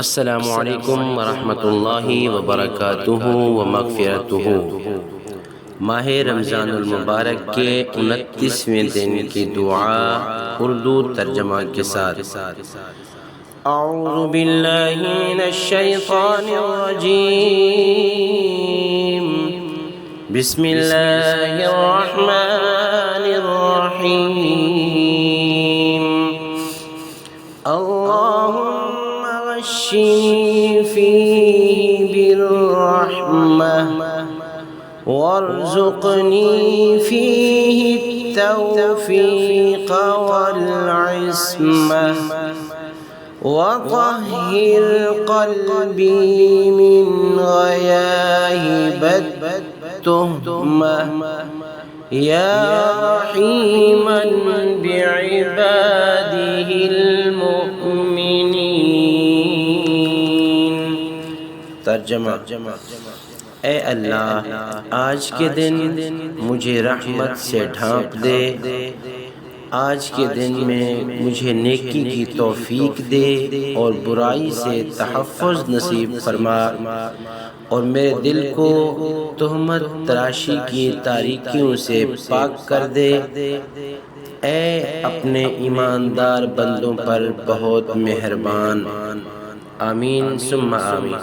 अस्सलामु अलैकुम वरहमतुल्लाहि वबरकातुहू व मग़फ़िरतुहू। माह रमज़ानुल मुबारक के 29वें दिन की दुआ उर्दू तर्जमा के साथ। अऊज़ु बिल्लाहि मिनश शैतानिर रजीम। बिस्मिल्लाहिर रहमानिर रहीम। अल्लाहुम्मा गश्शिनी फ़ीहि बिर्रहमह वर्ज़ुक़नी फ़ीहि तौफ़ीक़ वल इस्मह वतहिर क़ल्बी मिन ग़याहिबत तुहमह या रहीमन बिइबादिहिल मुमिनीन। तर्जमा। ए अल्लाह, आज के दिन मुझे रहमत से ढांप दे। आज के दिन में मुझे नेकी की तौफीक दे और बुराई से तहफ़्फ़ुज़ नसीब फरमा और मेरे दिल को तुहमत तराशी की तारीकियों से पाक कर दे। ए अपने ईमानदार बंदों पर बहुत मेहरबान। आमीन सुम्मा आमीन।